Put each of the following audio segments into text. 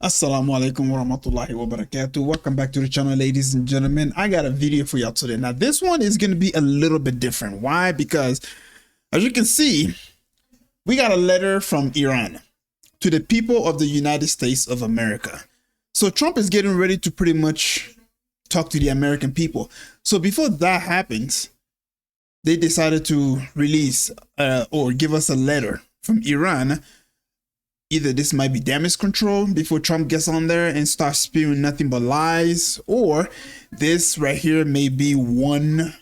Assalamu alaikum wa rahmatullahi wa barakatuh. Welcome back to the channel, ladies and gentlemen. I got a video for y'all today. Now, this one is going to be a little bit different. Why? Because as you can see, we got a letter from Iran to the people of the United States of America. So Trump is getting ready to pretty much talk to the American people. So before that happens, they decided to release or give us a letter from Iran. Either this might be damage control before Trump gets on there and starts spewing nothing but lies, or this right here may be one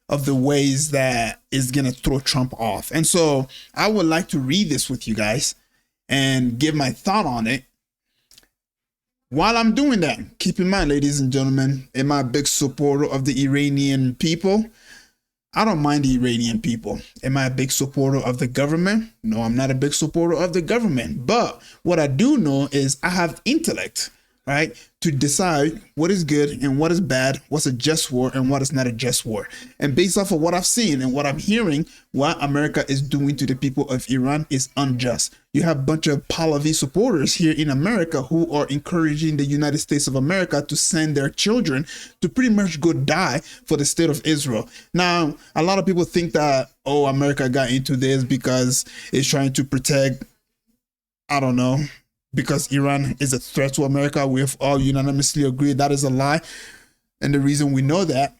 of the ways that is going to throw Trump off. And so I would like to read this with you guys and give my thought on it. While I'm doing that, keep in mind, ladies and gentlemen, am I a big supporter of the Iranian people? I don't mind the Iranian people. Am I a big supporter of the government? No, I'm not a big supporter of the government. But what I do know is I have intellect, right, to decide what is good and what is bad, what's a just war and what is not a just war. And based off of what I've seen and what I'm hearing, what America is doing to the people of Iran is unjust. You have a bunch of Pahlavi supporters here in America who are encouraging the United States of America to send their children to pretty much go die for the state of Israel. Now, a lot of people think that, oh, America got into this because it's trying to protect, I don't know, because Iran is a threat to America. We have all unanimously agreed that is a lie. And the reason we know that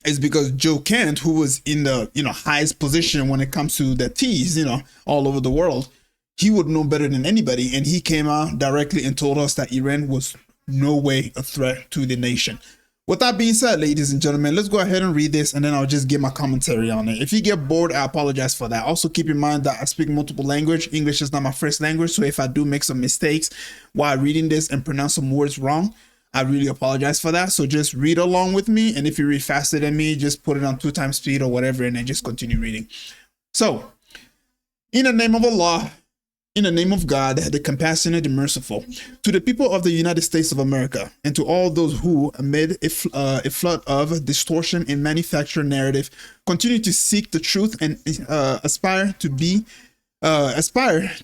is because Joe Kent, who was in the highest position when it comes to the T's, all over the world, he would know better than anybody. And he came out directly and told us that Iran was no way a threat to the nation. With that being said, ladies and gentlemen, let's go ahead and read this and then I'll just give my commentary on it. If you get bored, I apologize for that. Also, keep in mind that I speak multiple language. English is not my first language, so if I do make some mistakes while reading this and pronounce some words wrong, I really apologize for that. So just read along with me, and if you read faster than me, just put it on 2x speed or whatever and then just continue reading. So, in the name of Allah, in the name of God, the compassionate and merciful, to the people of the United States of America, and to all those who, amid a flood of distortion and manufactured narrative, continue to seek the truth and aspire to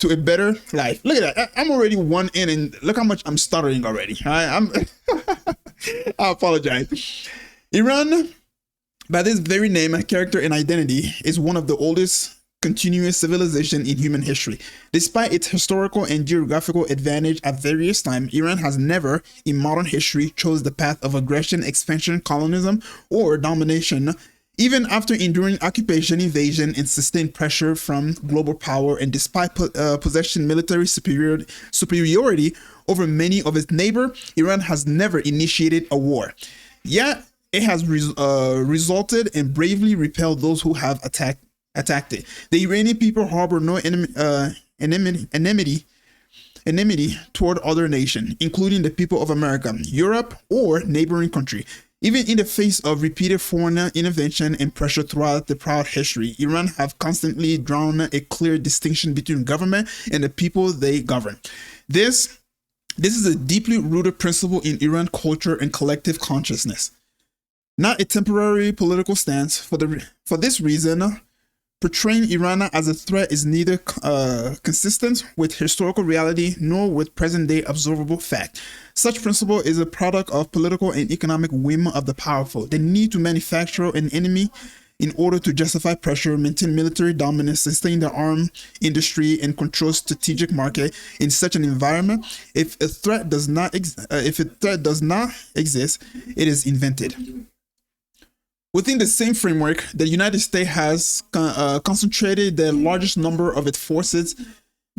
a better life. Look at that. I'm already one in, and look how much I'm stuttering already. I apologize. Iran, by this very name, character, and identity, is one of the oldest continuous civilization in human history. Despite its historical and geographical advantage at various times, Iran has never in modern history chose the path of aggression, expansion, colonialism, or domination. Even after enduring occupation, invasion, and sustained pressure from global power, and despite possessing military superiority over many of its neighbors, Iran has never initiated a war. Yet, it has resulted and bravely repelled those who have attacked it. The Iranian people harbor no enmity toward other nations, including the people of America, Europe, or neighboring country. Even in the face of repeated foreign intervention and pressure throughout the proud history, Iran have constantly drawn a clear distinction between government and the people they govern. This is a deeply rooted principle in Iran culture and collective consciousness, not a temporary political stance. For this reason, portraying Iran as a threat is neither consistent with historical reality nor with present-day observable fact. Such principle is a product of political and economic whim of the powerful. The need to manufacture an enemy in order to justify pressure, maintain military dominance, sustain the arms industry, and control strategic market in such an environment. If a threat does not exist, it is invented. Within the same framework, the United States has concentrated the largest number of its forces,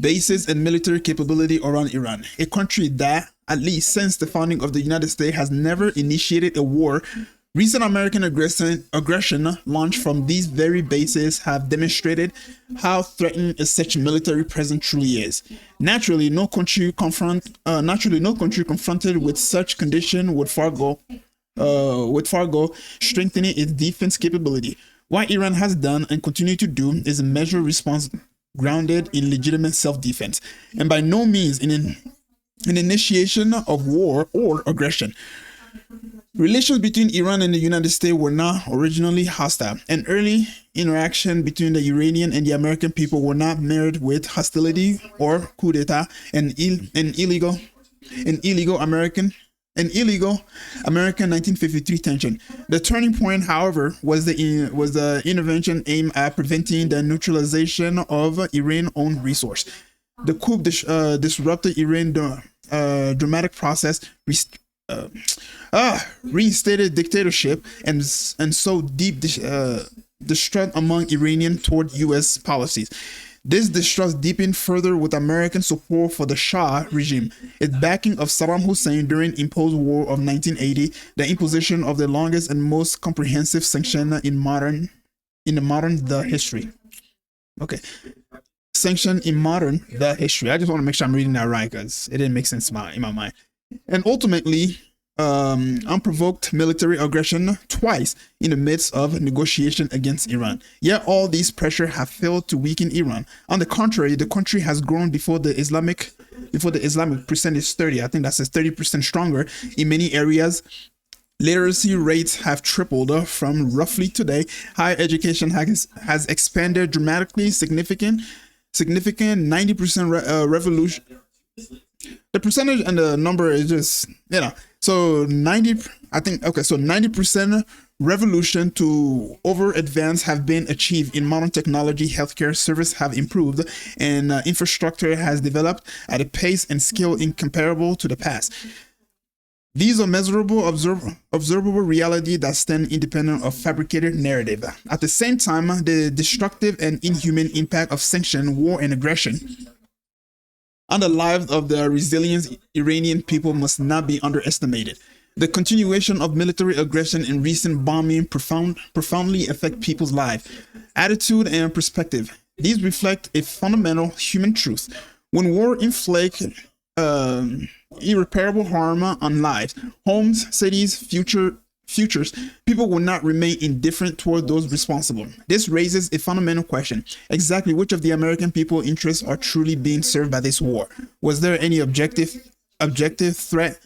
bases, and military capability around Iran, a country that, at least since the founding of the United States, has never initiated a war. Recent American aggression launched from these very bases have demonstrated how threatening such military presence truly is. Naturally, no country confronted with such condition would forego strengthening its defense capability. What Iran has done and continue to do is a measured response grounded in legitimate self-defense, and by no means in an initiation of war or aggression. Relations between Iran and the United States were not originally hostile, and early interaction between the Iranian and the American people were not marred with hostility or coup d'etat and illegal an illegal American 1953 tension. The turning point, however, was the intervention aimed at preventing the neutralization of Iran-owned resource. The coup disrupted Iran's dramatic process, reinstated dictatorship, and sowed deep distrust among Iranian toward U.S. policies. This distrust deepened further with American support for the Shah regime, its backing of Saddam Hussein during imposed war of 1980, the imposition of the longest and most comprehensive sanction in modern the history. Okay, sanction in modern the history. I just want to make sure I'm reading that right because it didn't make sense in my mind. And ultimately, unprovoked military aggression twice in the midst of negotiation against Iran. Yet all these pressure have failed to weaken Iran. On the contrary, the country has grown before the Islamic percentage 30. I think that says 30% stronger in many areas. Literacy rates have tripled from roughly today. Higher education has expanded dramatically, significant 90% revolution. The percentage and the number is just, so 90% revolution to over advance have been achieved in modern technology. Healthcare service have improved, and infrastructure has developed at a pace and scale incomparable to the past. These are measurable, observable reality that stand independent of fabricated narrative. At the same time, the destructive and inhuman impact of sanction, war, and aggression on the lives of the resilient Iranian people must not be underestimated. The continuation of military aggression and recent bombing profoundly affect people's lives, attitude, and perspective. These reflect a fundamental human truth. When war inflicts irreparable harm on lives, homes, cities, futures, people will not remain indifferent toward those responsible. This raises a fundamental question. Exactly which of the American people's interests are truly being served by this war? Was there any objective threat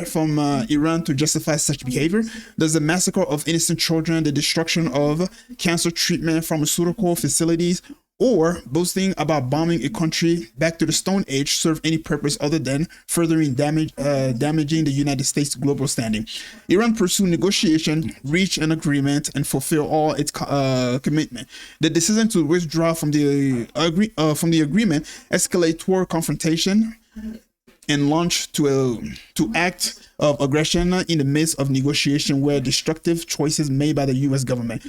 from Iran to justify such behavior? Does the massacre of innocent children, the destruction of cancer treatment, pharmaceutical facilities, or boasting about bombing a country back to the Stone Age serve any purpose other than furthering damaging the United States' global standing? Iran pursued negotiation, reach an agreement, and fulfill all its commitment. The decision to withdraw from the agreement escalate toward confrontation and launch to act of aggression in the midst of negotiation were destructive choices made by the U.S. government.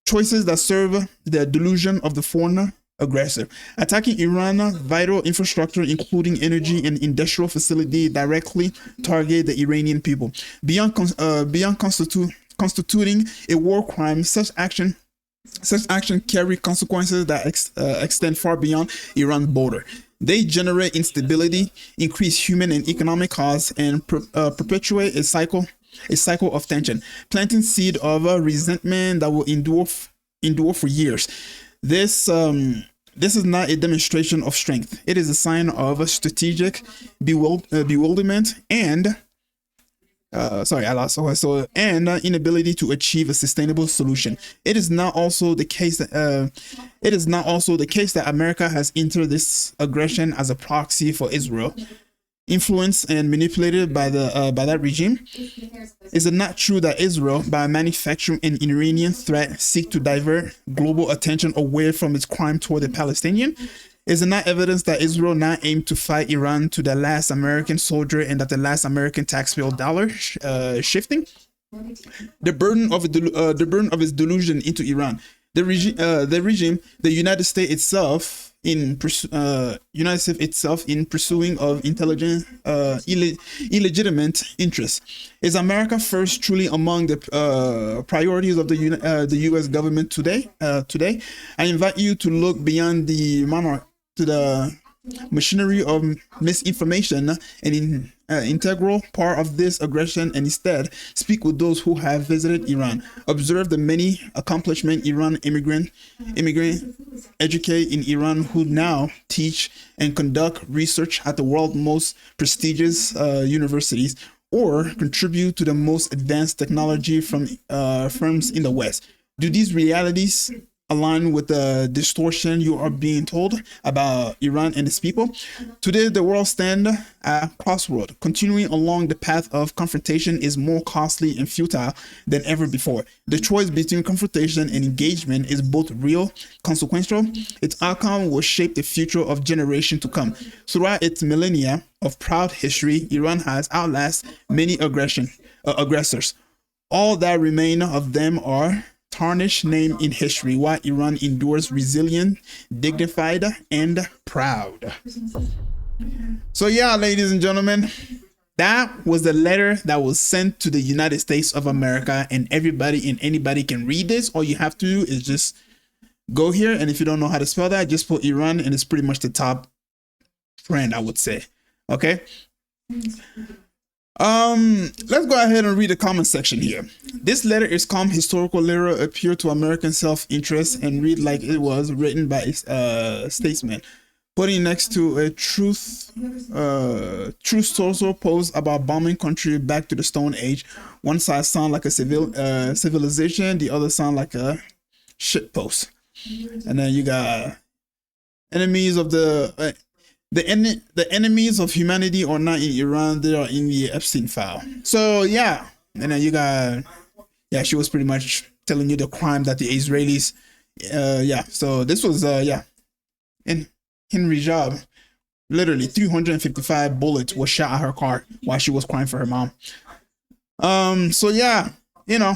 Choices that serve the delusion of the foreign aggressor. Attacking Iran's vital infrastructure, including energy and industrial facility, directly target the Iranian people. Beyond constituting a war crime, such action carry consequences that extend far beyond Iran's border. They generate instability, increase human and economic costs, and perpetuate a cycle of tension, planting seed of resentment that will endure for years. This is not a demonstration of strength. It is a sign of a strategic bewilderment and inability to achieve a sustainable solution. It is not also the case that America has entered this aggression as a proxy for Israel, influenced and manipulated by that regime. Is it not true that Israel, by manufacturing an Iranian threat, seek to divert global attention away from its crime toward the Palestinian? Is it not evidence that Israel now aims to fight Iran to the last American soldier and that the last American taxpayer dollar shifting? The burden of its delusion into Iran. The regime, the United States itself, in pursuing of intelligent, illegitimate interests. Is America first truly among the priorities of the U.S. government today? I invite you to look beyond the machinery of misinformation and integral part of this aggression, and instead speak with those who have visited Iran. Observe the many accomplishments Iran immigrant educate in Iran who now teach and conduct research at the world's most prestigious universities, or contribute to the most advanced technology from firms in the West. Do these realities align with the distortion you are being told about Iran and its people. Today, the world stands at a crossroad. Continuing along the path of confrontation is more costly and futile than ever before. The choice between confrontation and engagement is both real, consequential. Its outcome will shape the future of generations to come. Throughout its millennia of proud history, Iran has outlasted many aggressors. All that remain of them are tarnished name in history, while Iran endures resilient, dignified, and proud. So yeah, ladies and gentlemen, that was the letter that was sent to the United States of America, and everybody and anybody can read this. All you have to do is just go here, and if you don't know how to spell that, just put Iran, and it's pretty much the top trend, I would say. Okay. Let's go ahead and read the comment section here. This letter is calm, historical letter, appear to American self-interest, and read like it was written by a statesman. Putting next to a truth social post about bombing country back to the Stone Age. One side sound like a civilization, the other sound like a shit post. And then you got enemies of the enemies of humanity are not in Iran, they are in the Epstein file. So yeah, and then you got, yeah, she was pretty much telling you the crime that the Israelis, yeah, so this was, yeah, in Henry Job, literally 355 bullets was shot at her car while she was crying for her mom. So yeah, you know,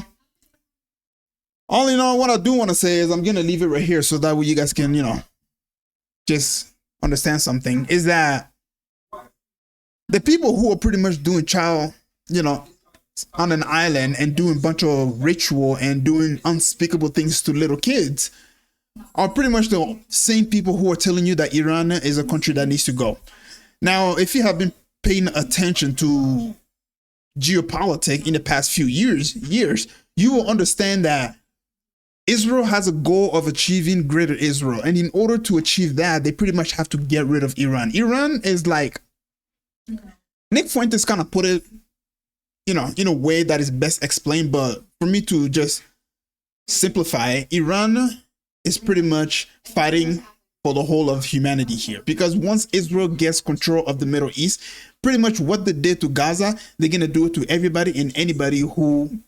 all in all, what I do want to say is I'm gonna leave it right here so that way you guys can, you know, just understand something, is that the people who are pretty much doing child, you know, on an island and doing a bunch of ritual and doing unspeakable things to little kids are pretty much the same people who are telling you that Iran is a country that needs to go. Now, if you have been paying attention to geopolitics in the past few years, you will understand that Israel has a goal of achieving greater Israel. And in order to achieve that, they pretty much have to get rid of Iran. Iran is like, Nick Fuentes kind of put it, you know, in a way that is best explained. But for me to just simplify it, Iran is pretty much fighting for the whole of humanity here. Because once Israel gets control of the Middle East, pretty much what they did to Gaza, they're going to do it to everybody and anybody who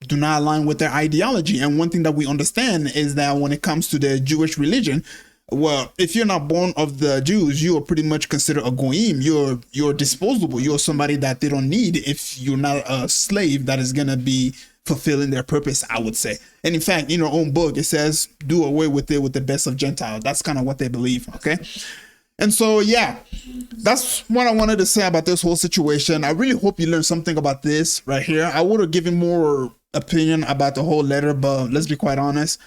do not align with their ideology. And one thing that we understand is that when it comes to the Jewish religion, well, if you're not born of the Jews, you are pretty much considered a goyim. You're disposable. You're somebody that they don't need if you're not a slave that is gonna be fulfilling their purpose, I would say. And in fact, in your own book, it says, do away with it with the best of Gentiles. That's kind of what they believe, okay? And so, yeah, that's what I wanted to say about this whole situation. I really hope you learned something about this right here. I would have given more opinion about the whole letter, but let's be quite honest,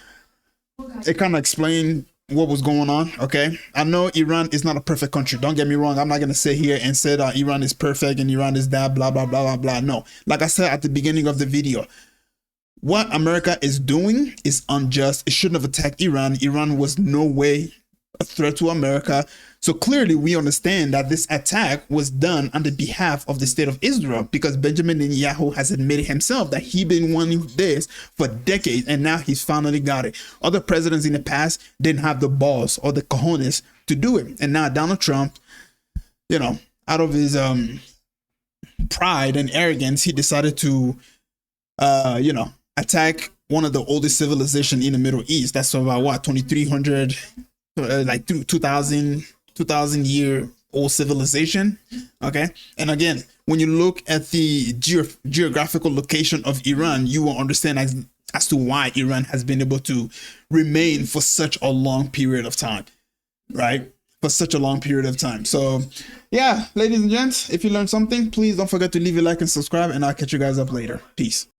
it kind of explained what was going on. Okay, I know Iran is not a perfect country, don't get me wrong. I'm not gonna sit here and say that Iran is perfect and Iran is that blah blah blah blah blah. No, like I said at the beginning of the video, what America is doing is unjust. It shouldn't have attacked Iran. Iran was no way a threat to America. So clearly we understand that this attack was done on the behalf of the state of Israel, because Benjamin Netanyahu has admitted himself that he's been wanting this for decades and now he's finally got it. Other presidents in the past didn't have the balls or the cojones to do it. And now Donald Trump, you know, out of his pride and arrogance, he decided to, you know, attack one of the oldest civilizations in the Middle East. That's about what, 2,300, like 2,000 year old civilization. Okay, and again, when you look at the geographical location of Iran, you will understand as to why Iran has been able to remain for such a long period of time, right? For such a long period of time. So yeah, ladies and gents, if you learned something, please don't forget to leave a like and subscribe, and I'll catch you guys up later. Peace.